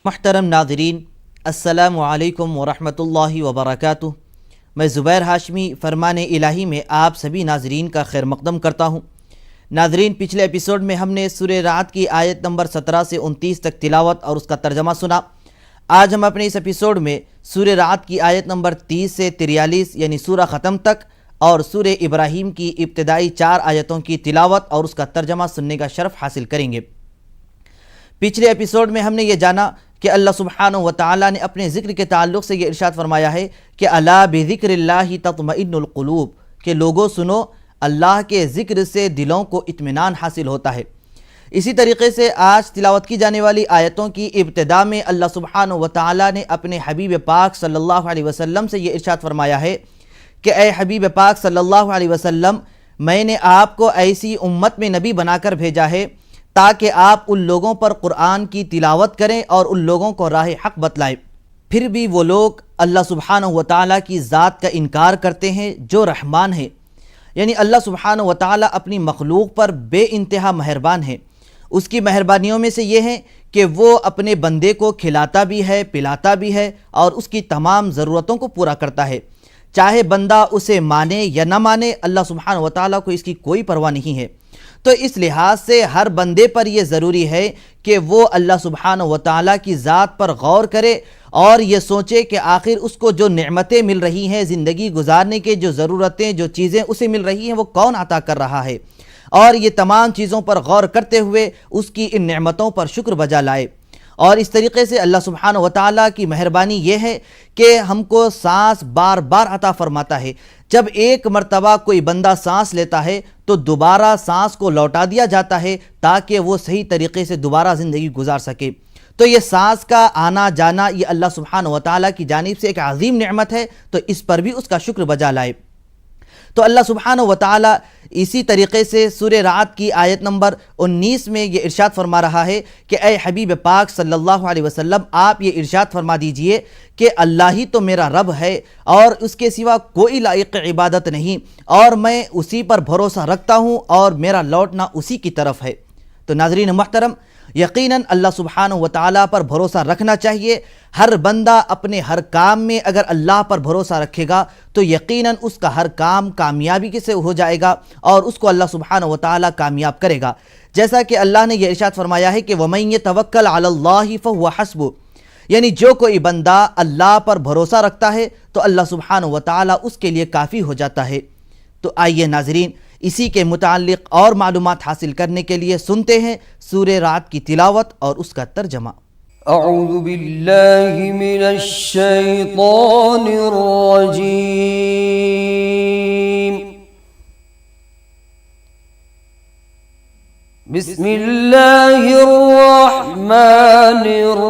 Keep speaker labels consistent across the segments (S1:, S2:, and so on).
S1: मुहतरम नाज़रीन, अस्सलामु अलैकुम वरहमतुल्लाहि वबरकातुह। मैं ज़ुबैर हाशमी फ़रमाने इलाही में आप सभी नाज़रीन का खैर मक़दम करता हूँ। नाज़रीन, पिछले एपिसोड में हमने सूरह रात की आयत नंबर 17 से 29 तक तिलावत और उसका तर्जमा सुना। आज हम अपने इस एपिसोड में सूरह रात की आयत नंबर 30 से 43 यानी सूरह ख़त्म तक और सूरह इब्राहीम की इब्तिदाई 4 आयतों की तिलावत और उसका तर्जमा सुनने का शर्फ हासिल करेंगे। पिछले एपिसोड में हमने ये जाना कि अल्लाह सुब्हानहु व तआला ने अपने ज़िक्र के ताल्लुक़ से ये इरशाद फरमाया है कि अला बिज़िक्रिल्लाहि तत्मइन्नुल क़ुलूब, के लोगों सुनो, अल्लाह के ज़िक्र से दिलों को इत्मीनान हासिल होता है। इसी तरीके से आज तिलावत की जाने वाली आयतों की इब्तिदा में अल्लाह सुब्हानहु व तआला ने अपने हबीब पाक सल्लल्लाहु अलैहि वसल्लम से ये इरशाद फरमाया है कि ए हबीब पाक सल्लल्लाहु अलैहि वसल्लम, मैंने आपको ऐसी उम्मत में नबी बनाकर भेजा है ताकि आप उन लोगों पर कुरान की तिलावत करें और उन लोगों को राह हक़ बतलाएं। फिर भी वो लोग अल्लाह सुब्हानहु व तआला की ज़ात का इनकार करते हैं जो रहमान है, यानी अल्लाह सुब्हानहु व तआला अपनी मखलूक पर बेइंतहा मेहरबान है। उसकी मेहरबानियों में से ये है कि वो अपने बंदे को खिलाता भी है, पिलाता भी है और उसकी तमाम ज़रूरतों को पूरा करता है। चाहे बंदा उसे माने या न माने, अल्लाह सुब्हानहु व तआला को इसकी कोई परवाह नहीं है। तो इस लिहाज से हर बंदे पर यह ज़रूरी है कि वो अल्लाह सुब्हानहु व तआला की ज़ात पर गौर करे और ये सोचे कि आखिर उसको जो नेमतें मिल रही हैं, ज़िंदगी गुजारने के जो ज़रूरतें, जो चीज़ें उसे मिल रही हैं, वो कौन अता कर रहा है, और ये तमाम चीज़ों पर गौर करते हुए उसकी इन नेमतों पर शुक्र बजा लाए। और इस तरीके से अल्लाह सुब्हानहु व तआला की मेहरबानी ये है कि हमको सांस बार बार अता फरमाता है। जब एक मर्तबा कोई बंदा सांस लेता है तो दोबारा सांस को लौटा दिया जाता है ताकि वो सही तरीके से दोबारा ज़िंदगी गुजार सके। तो ये सांस का आना जाना ये अल्लाह सुब्हानहु व तआला की जानिब से एक अज़ीम नेमत है, तो इस पर भी उसका शुक्र बजा लाए। तो अल्लाह सुब्हानहु व तआला इसी तरीके से सूरह रात की आयत नंबर 19 में ये इरशाद फरमा रहा है कि ए हबीब पाक सल्लल्लाहु अलैहि वसल्लम, आप ये इरशाद फरमा दीजिए कि अल्लाह ही तो मेरा रब है और उसके सिवा कोई लायक इबादत नहीं, और मैं उसी पर भरोसा रखता हूँ और मेरा लौटना उसी की तरफ है। तो नाज़रीन मोहतरम, यकीनन अल्लाह सुब्हानहु व तआला पर भरोसा रखना चाहिए। हर बंदा अपने हर काम में अगर अल्लाह पर भरोसा रखेगा तो यकीनन उसका हर काम कामयाबी से हो जाएगा और उसको अल्लाह सुब्हानहु व तआला कामयाब करेगा। जैसा कि अल्लाह ने यह इरशाद फरमाया है कि वमन यतवक्कल अलल्लाहि फहुव हस्बुह, यानी जो कोई बंदा अल्लाह पर भरोसा रखता है तो अल्लाह सुब्हानहु व तआला उसके लिए काफ़ी हो जाता है। तो आइए नाज़रीन, इसी के मुताल्लिक़ और मालूमात हासिल करने के लिए सुनते हैं सूरह रात की तिलावत और उसका तर्जमा।
S2: अऊज़ु बिल्लाहि मिनश शैतानिर रजीम। बिस्मिल्लाहिर रहमानिर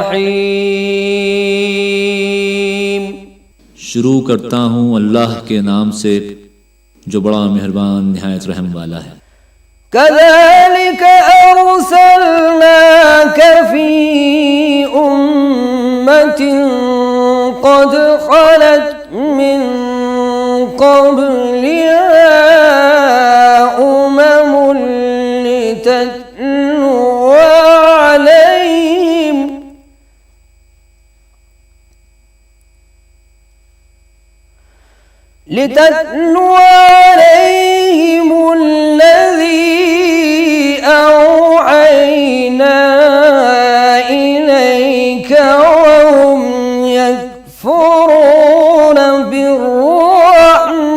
S2: रहीम।
S3: शुरू करता हूँ अल्लाह के नाम से जो बड़ा मेहरबान निहायत रहम वाला है।
S2: कज़ालिक अर्सलनाक फी उम्मतिन क़द ख़लत मिन क़ब्लिहा उममुन लितत्लू अलैहिम الذي أوحينا إليك وهم يكفرون بالرحمن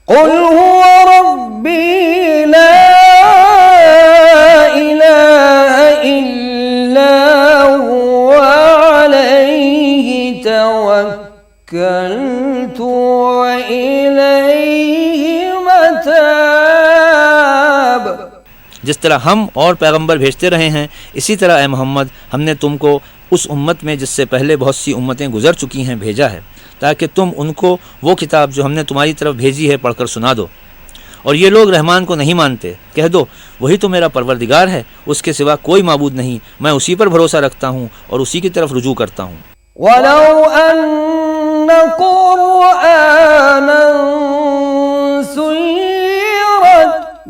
S2: قل هو ربي لا إله إلا هو عليه توكلت وإليه मताब।
S4: जिस तरह हम और पैगंबर भेजते रहे हैं, इसी तरह ए मोहम्मद, हमने तुमको उस उम्मत में जिससे पहले बहुत सी उम्मतें गुजर चुकी हैं भेजा है, ताकि तुम उनको वो किताब जो हमने तुम्हारी तरफ भेजी है पढ़कर सुना दो। और ये लोग रहमान को नहीं मानते, कह दो वही तो मेरा परवरदिगार है, उसके सिवा कोई माबूद नहीं, मैं उसी पर भरोसा रखता हूँ और उसी की तरफ रुजू करता हूँ।
S2: वलौ अन्न कुरआनन सुय्यरत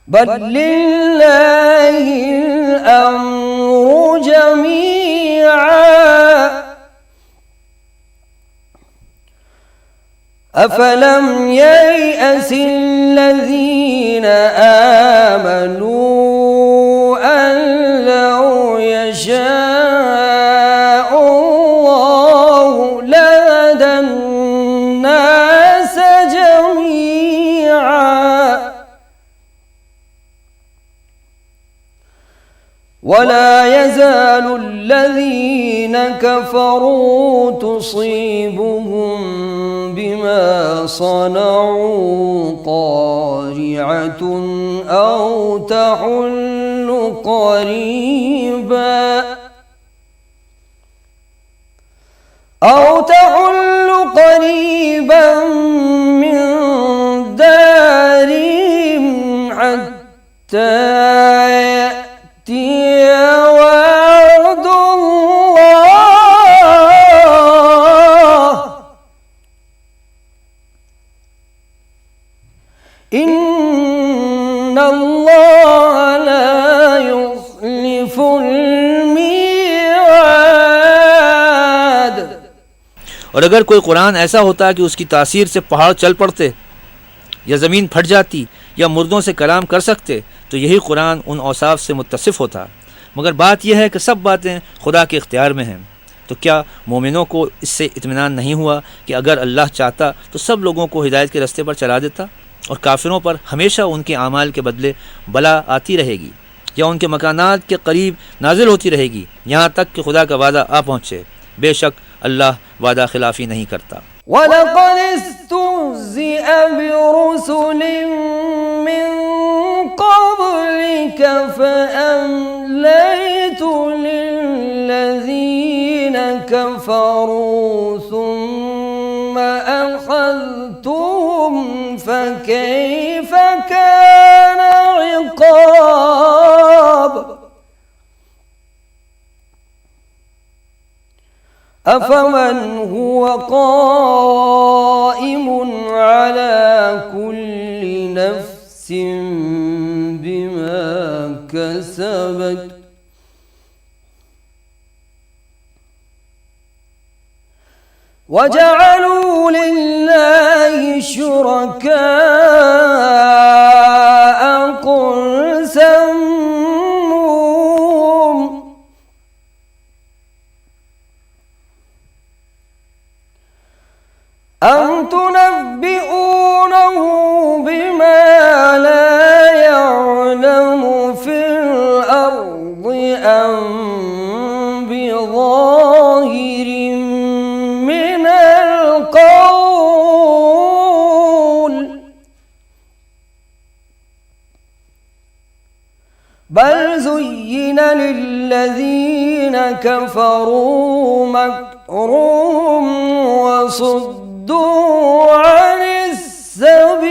S2: بل لله الأمر جميعا أفلم ييأس الذين آمنوا أن لو يشاء الله لهدى الناس جميعا ولا يزال الذين كفروا تصيبهم بما صنعوا قارعة أو تحل قريبا من دارهم حتى يأتي وعد الله إن الله لا يخلف الميعاد।
S4: और अगर कोई कुरान ऐसा होता कि उसकी तासीर से पहाड़ चल पड़ते या ज़मीन फट जाती या मुर्दों से कलाम कर सकते तो यही कुरान उन औसाफ से मुत्तसिफ होता, मगर बात यह है कि सब बातें खुदा के इख्तियार में हैं। तो क्या मोमिनों को इससे इत्मीनान नहीं हुआ कि अगर अल्लाह चाहता तो सब लोगों को हिदायत के रास्ते पर चला देता और काफिरों पर हमेशा उनके आमाल के बदले बला आती रहेगी या उनके मकानात के करीब नाजिल होती रहेगी यहाँ तक कि खुदा का वादा आ पहुँचे। बेशक अल्लाह वादा खिलाफ़ी नहीं करता।
S2: वलक़द इस्तुहज़िअ बिरुसुलिन मिन क़ब्लिक फ़अम्लैतु लिल्लज़ीन कफ़रू सुम्म अख़ज़्तुहुम फ़कैफ़ कान इक़ाब। أفمن هو قائم على كل نفس بما كسبت وجعلوا لله شركاء قل سموهم أم تنبئونه بما لا يعلم في الأرض أم بظاهر من القول بل زين للذين كفروا مكرهم وصدوا عن السبيل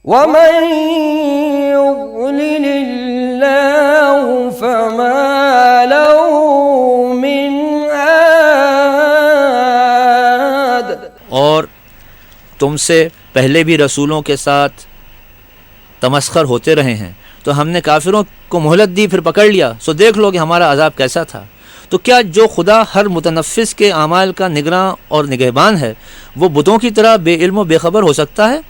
S2: ومن يضلل الله فما له من هاد।
S4: और तुमसे पहले भी रसूलों के साथ तमस्खर होते रहे हैं तो हमने काफिरों को मोहलत दी फिर पकड़ लिया, सो देख लो कि हमारा अजाब कैसा था। तो क्या जो खुदा हर मुतनफ़िस के आमाल का निगरां और निगहबान है वो बुतों की तरह बेइल्म व बेखबर हो सकता है?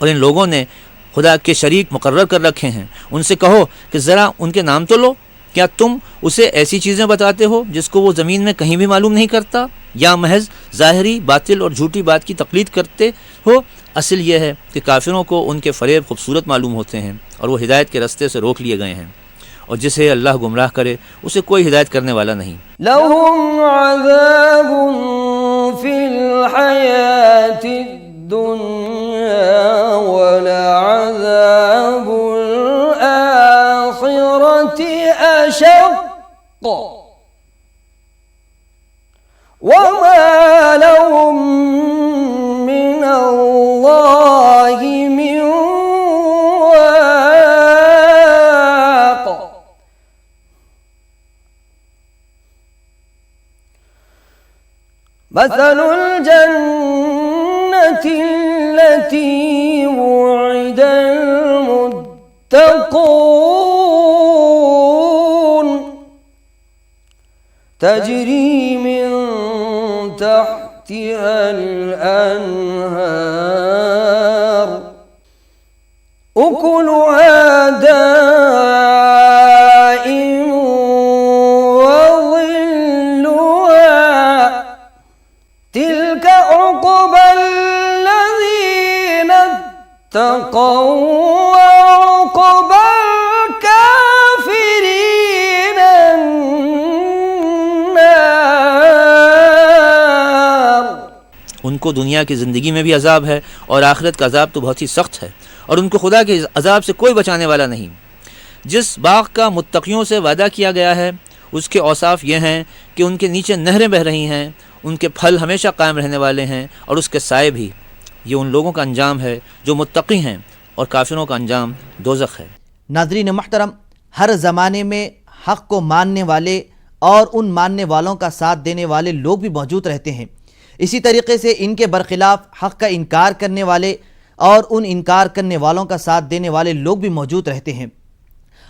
S4: और इन लोगों ने खुदा के शरीक मुकर्रर कर रखे हैं। उनसे कहो कि ज़रा उनके नाम तो लो। क्या तुम उसे ऐसी चीज़ें बताते हो जिसको वो ज़मीन में कहीं भी मालूम नहीं करता, या महज ज़ाहिरी बातिल और झूठी बात की तक़लीद करते हो? असल यह है कि काफिरों को उनके फ़रेब खूबसूरत मालूम होते हैं और वो हिदायत के रास्ते से रोक लिए गए हैं, और जिसे अल्लाह गुमराह करे उसे कोई हिदायत करने वाला नहीं।
S2: लहुम अज़ाबुन फिल हयातिद दुनिया वलअज़ाबुल आखिरति अशक़्क़ वमा लहुम मिन अल्लाहि मिन वाक़। मसलुल जन्नति التي وعد المتقون تجري من تحتها الأنهار أكلها دائم وظلها تلك عقبى الذين اتقوا وعقبى الكافرين النار।
S4: उनको दुनिया की ज़िंदगी में भी अजाब है और आखिरत का अजाब तो बहुत ही सख्त है और उनको खुदा के अजाब से कोई बचाने वाला नहीं। जिस बाग का मुत्तकियों से वादा किया गया है उसके औसाफ ये हैं कि उनके नीचे नहरें बह रही हैं, उनके फल हमेशा कायम रहने वाले हैं और उसके साए भी। ये उन लोगों का अंजाम है जो मुत्तकी हैं और काफिरों का अंजाम दोज़ख है।
S1: नाज़रीन मोहतरम, हर ज़माने में हक़ को मानने वाले और उन मानने वालों का साथ देने वाले लोग भी मौजूद रहते हैं। इसी तरीके से इनके बरखिलाफ़ हक़ का इनकार करने वाले और उन इनकार करने वालों का साथ देने वाले लोग भी मौजूद रहते हैं।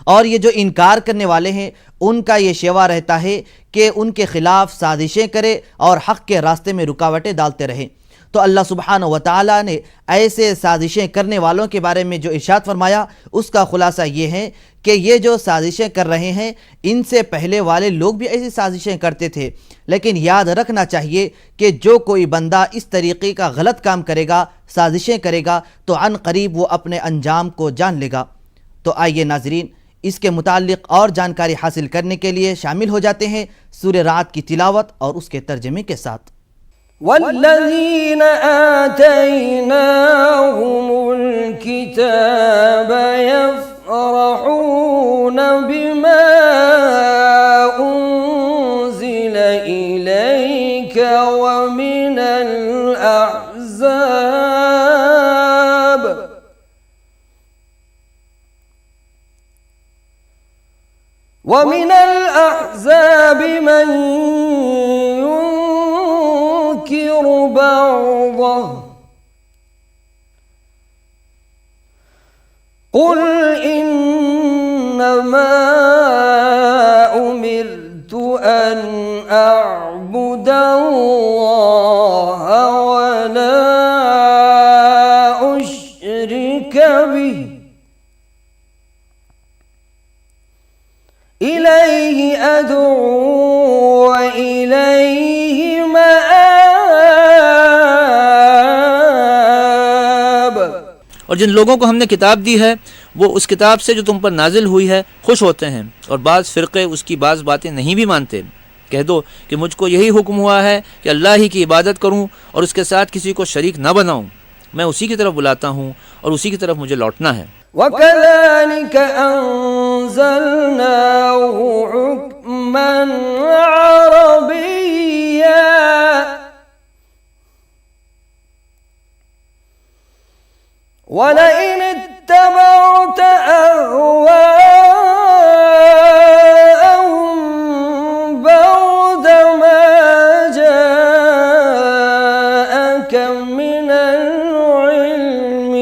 S1: और ये जो इनकार करने वाले हैं उनका ये शेवा रहता है कि उनके ख़िलाफ़ साजिशें करे और हक़ के रास्ते में रुकावटें डालते रहें। तो अल्लाह सुब्हानहू व तआला ने ऐसे साजिशें करने वालों के बारे में जो इरशाद फरमाया उसका ख़ुलासा ये है कि ये जो साजिशें कर रहे हैं इनसे पहले वाले लोग भी ऐसी साजिशें करते थे। लेकिन याद रखना चाहिए कि जो कोई बंदा इस तरीक़े का गलत काम करेगा, साजिशें करेगा, तो अन करीब वो अपने अंजाम को जान लेगा। तो आइए नाज़रीन, इसके मुताल्लिक़ और जानकारी हासिल करने के लिए शामिल हो जाते हैं सूरह रात की तिलावत और उसके तर्जमे के साथ।
S2: वल्लज़ीन आतैनाहुमुल किताब यफ़रहून बिमा उन्ज़िल इलैका व मिनल अहज़ाब ومن الأحزاب من ينكر بعضه قل إنما أمرت أن أعبد الله ولا أشرك به إليه أدعو وإليه مآب।
S4: और जिन लोगों को हमने किताब दी है वो उस किताब से जो तुम पर नाजिल हुई है खुश होते हैं और बाज़ फ़िरक़े उसकी बाज़ बातें नहीं भी मानते। कह दो कि मुझको यही हुक्म हुआ है कि अल्लाह ही की इबादत करूं और उसके साथ किसी को शरीक न बनाऊं। मैं उसी की तरफ बुलाता हूं और उसी की तरफ मुझे लौटना है।
S2: وكذلك أنزلناه حكما عربيا ولئن اتبعت أهواءهم بعد ما جاءك من العلم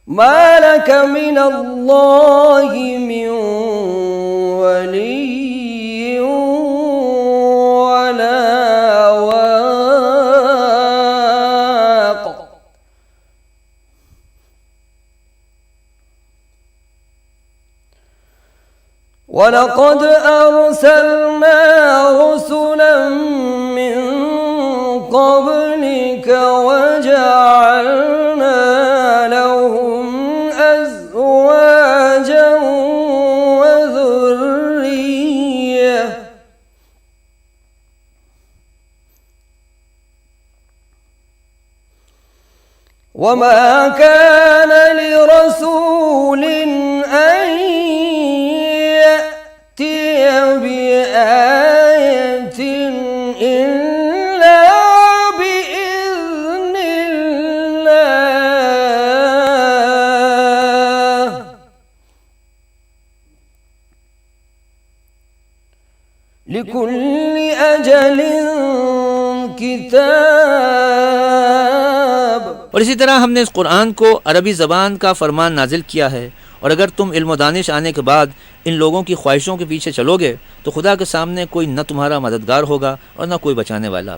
S2: ما لك من الله من ولي ولا واق ولقد أرسلنا رسلا من قبلك وجعلنا لهم أزواجا وذرية وما كان لرسول أن يأتي بآية إلا بإذن الله. लिकुल्लि अजलिन किताब।
S4: और इसी तरह हमने इस कुरान को अरबी ज़बान का फरमान नाजिल किया है, और अगर तुम इल्म व दानिश आने के बाद इन लोगों की ख्वाहिशों के पीछे चलोगे तो खुदा के सामने कोई न तुम्हारा मददगार होगा और न कोई बचाने वाला।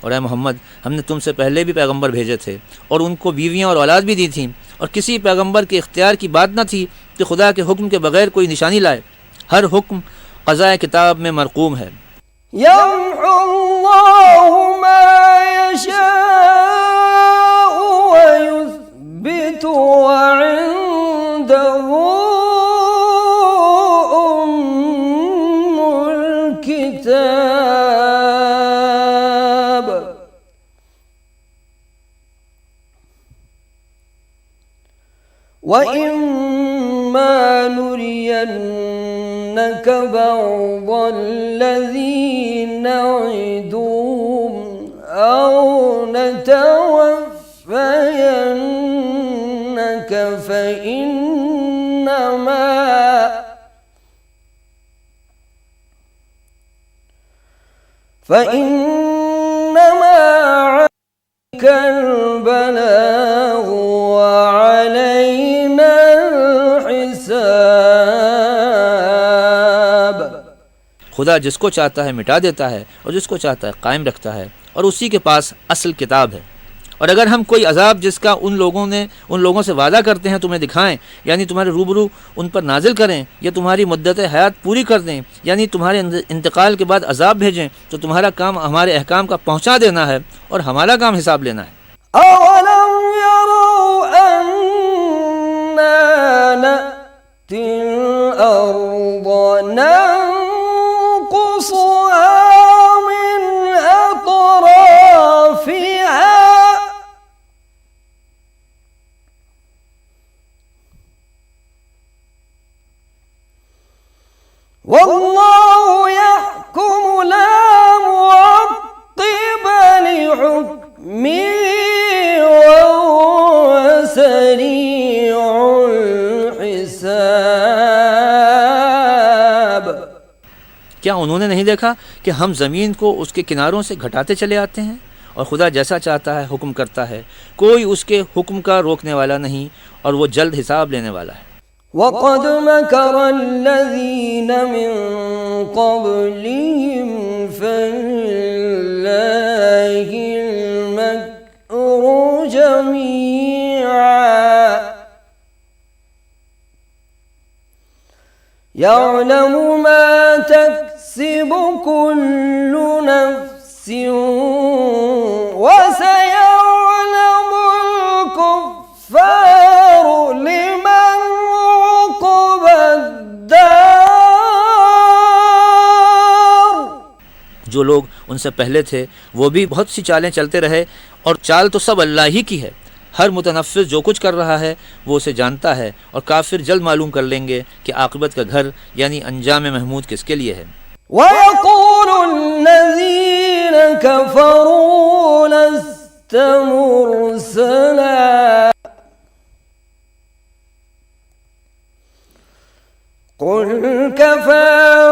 S4: और ए मोहम्मद, हमने तुमसे पहले भी पैगंबर भेजे थे और उनको बीवियाँ और औलाद भी दी थी, और किसी पैगंबर के इख्तियार की बात न थी कि खुदा के हुक्म के बगैर कोई निशानी लाए। हर हुक्म क़ज़ाए किताब में मरक़ूम है।
S2: यम्हुल्लाहु मा यशाअ व युस्बितु व इंदहु उम्मुल किताब। व इम्मा नुरियन्नक बअदल्लज़ी नइदुहुम औ नतवफ़्फ़यन्नक फ़इन्नमा अलैकल बलाग़ व अलैनल हिसाब।
S4: खुदा जिसको चाहता है मिटा देता है और जिसको चाहता है कायम रखता है, और उसी के पास असल किताब है। और अगर हम कोई अजाब जिसका उन लोगों से वादा करते हैं तुम्हें दिखाएं, यानी तुम्हारे रूबरू उन पर नाजिल करें, या तुम्हारी मुद्दत हयात पूरी कर दें, यानी तुम्हारे इंतकाल के बाद अजाब भेजें, तो तुम्हारा काम हमारे अहकाम का पहुँचा देना है और हमारा काम हिसाब लेना है।
S2: अवलम यरौ अन्ना नअतिल अर्द नंकुसुहा मिन अतराफिहा वल्लाहु यहकुमु ला मुअक्किब लिहुक्मिही व हुवा सरीउल हिसाब।
S4: क्या उन्होंने नहीं देखा कि हम ज़मीन को उसके किनारों से घटाते चले आते हैं, और खुदा जैसा चाहता है हुक्म करता है, कोई उसके हुक्म का रोकने वाला नहीं, और वो जल्द हिसाब लेने वाला है।
S2: वक़द मकरल्लज़ीन मिन क़ब्लिहिम फलिल्लाहिल मक्रू जमीअन यअलमु मा तक्सिबु कुल्लु नफ्सिन व सयअलमुल कुफ़्फ़ारु लिमन
S4: जो लोग उनसे पहले थे वो भी बहुत सी चालें चलते रहे, और चाल तो सब अल्लाह ही की है। हर मुतनफ़िस जो कुछ कर रहा है वो उसे जानता है, और काफिर जल्द मालूम कर लेंगे कि आक़िबत का घर यानी अंजाम महमूद किसके लिए है।
S2: वयक़ूलुल्लज़ीन कफ़रू लस्त मुरसला क़ुल कफ़ा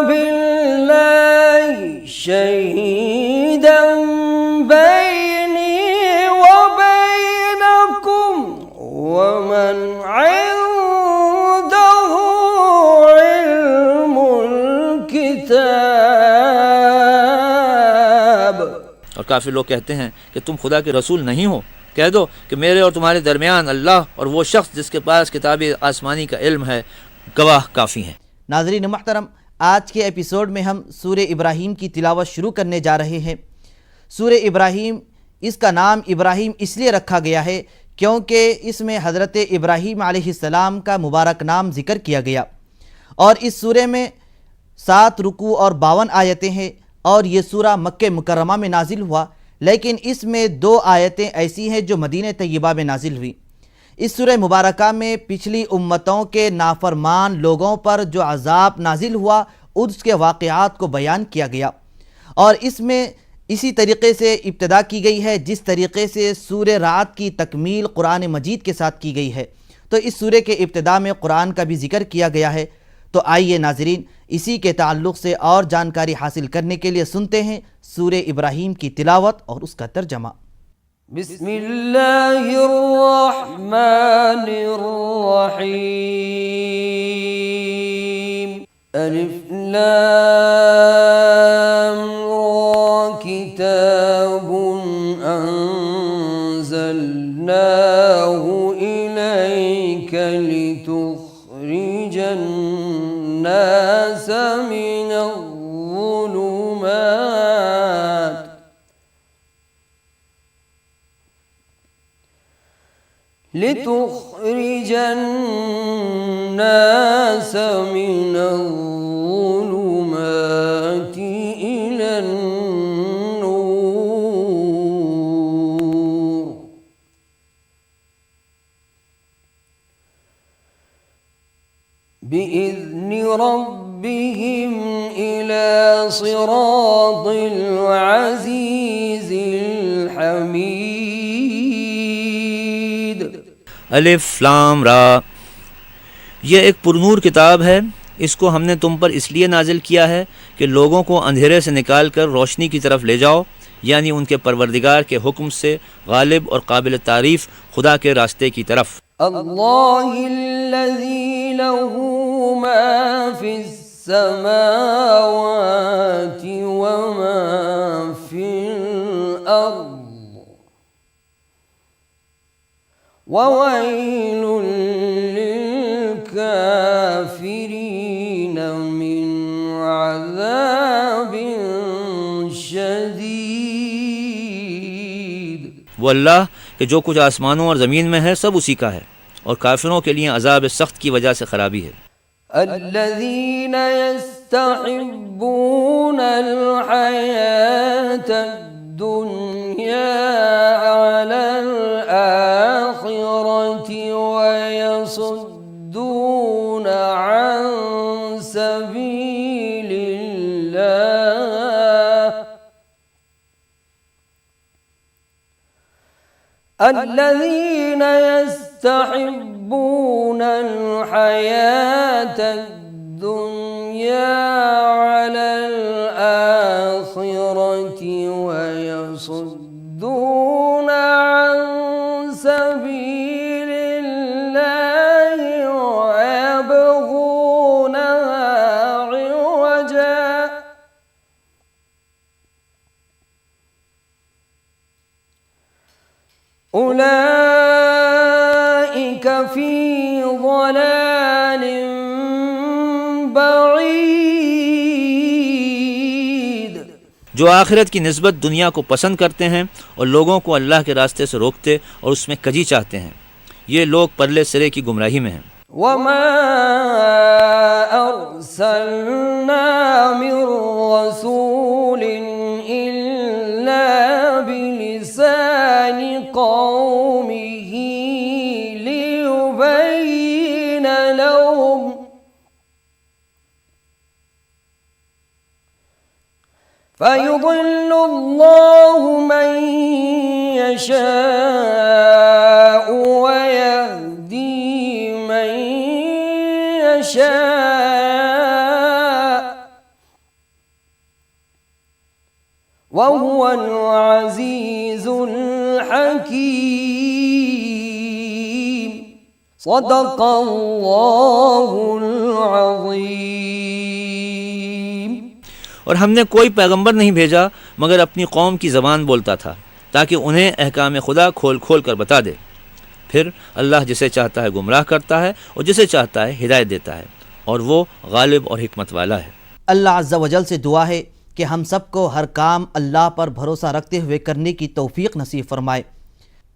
S2: बिल्लाहि शहीदन बैनी व बैनकुम व मन इंदहु इल्मुल किताब।
S4: और काफिर लोग कहते हैं कि तुम खुदा के रसूल नहीं हो। कह दो कि मेरे और तुम्हारे दरमियान अल्लाह और वो शख्स जिसके पास किताब आसमानी का इल्म है गवाह काफ़ी हैं।
S1: नाज़रीन मुहतरम, आज के एपिसोड में हम सूरे इब्राहीम की तिलावत शुरू करने जा रहे हैं। सूरे इब्राहीम, इसका नाम इब्राहीम इसलिए रखा गया है क्योंकि इसमें हज़रत इब्राहीम अलैहिस्सलाम का मुबारक नाम ज़िक्र किया गया। और इस सूरे में 7 रुकू और 52 आयतें हैं, और ये सूरा मक्के मुकर्रमा में नाजिल हुआ, लेकिन इसमें 2 आयतें ऐसी हैं जो मदीने तैयबा में नाजिल हुई। इस सूरह मुबारका में पिछली उम्मतों के नाफरमान लोगों पर जो अज़ाब नाजिल हुआ उसके वाक़यात को बयान किया गया, और इसमें इसी तरीक़े से इब्तिदा की गई है जिस तरीक़े से सूरह रात की तकमील कुरान मजीद के साथ की गई है। तो इस सूरह के इब्तिदा में कुरान का भी ज़िक्र किया गया है। तो आइए नाजरीन, इसी के ताल्लुक़ से और जानकारी हासिल करने के लिए सुनते हैं सूरे इब्राहीम की तिलावत और उसका तर्जमा।
S2: बिस्मिल्लाहिर्रहमानिर्रहीम। अलिफ लाम रा किताबुन अंज़लनाहु इलैका लितुख़रिजन नास मिनज़्ज़ुलुमात इलन नूर बिइज़्नि रब्बिहिम इला सिरातिल अज़ीज़िल हमीद।
S4: अलिफ लाम रा, यह एक पुरनूर किताब है। इसको हमने तुम पर इसलिए नाजिल किया है कि लोगों को अंधेरे से निकाल कर रोशनी की तरफ ले जाओ, यानी उनके परवरदिगार के हुक्म से गालिब और काबिल तारीफ़ खुदा के रास्ते की तरफ।
S2: अल्लाहिल्लज़ी लहू मा फिस्समावाति व मा फिल अर्द ववैलुल लिलकाफिरीन मिन अज़ाबिन शदीद।
S4: वो अल्लाह कि जो कुछ आसमानों और ज़मीन में है सब उसी का है, और काफिरों के लिए अज़ाब सख्त की वजह से खराबी है।
S2: अल्लज़ीन यस्तहिब्बूनल हयातद दुनिया अलल आखिरति व यसुद्दून अन सबीलिल्लाह। الذين يستحبون الحياة الدنيا على الآخرة ويصدون عن سبيل الله ويبغونها عوجا أولئك في ضلال بعيد।
S4: जो आखिरत की निस्बत दुनिया को पसंद करते हैं और लोगों को अल्लाह के रास्ते से रोकते और उसमें कजी चाहते हैं, ये लोग परले सिरे की गुमराही में हैं।
S2: वमा अर्सलना मिर रसूलिन इल्ला बिलिसानि कौमिही लियुबय्यिन लहुम फयुदिल्लु अल्लाहु मन यशाअ व यहदी मन यशाअ व हुवल अज़ीज़ुल हकीम। सदक़ल्लाहुल अज़ीम।
S4: और हमने कोई पैगंबर नहीं भेजा मगर अपनी कौम की ज़बान बोलता था, ताकि उन्हें अहकाम खुदा खोल खोल कर बता दे। फिर अल्लाह जिसे चाहता है गुमराह करता है और जिसे चाहता है हिदायत देता है, और वो गालिब और हिकमत वाला है।
S1: अल्लाह अज़्ज़ा वजल से दुआ है कि हम सबको हर काम अल्लाह पर भरोसा रखते हुए करने की तौफीक नसीब फरमाए।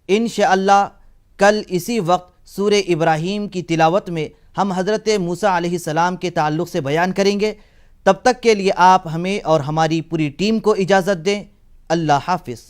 S1: इंशाअल्लाह कल इसी वक्त सूरे इब्राहीम की तिलावत में हम हज़रत मूसा अलैहिस्सलाम के ताल्लुक़ से बयान करेंगे। तब तक के लिए आप हमें और हमारी पूरी टीम को इजाज़त दें। अल्लाह हाफ़िज़।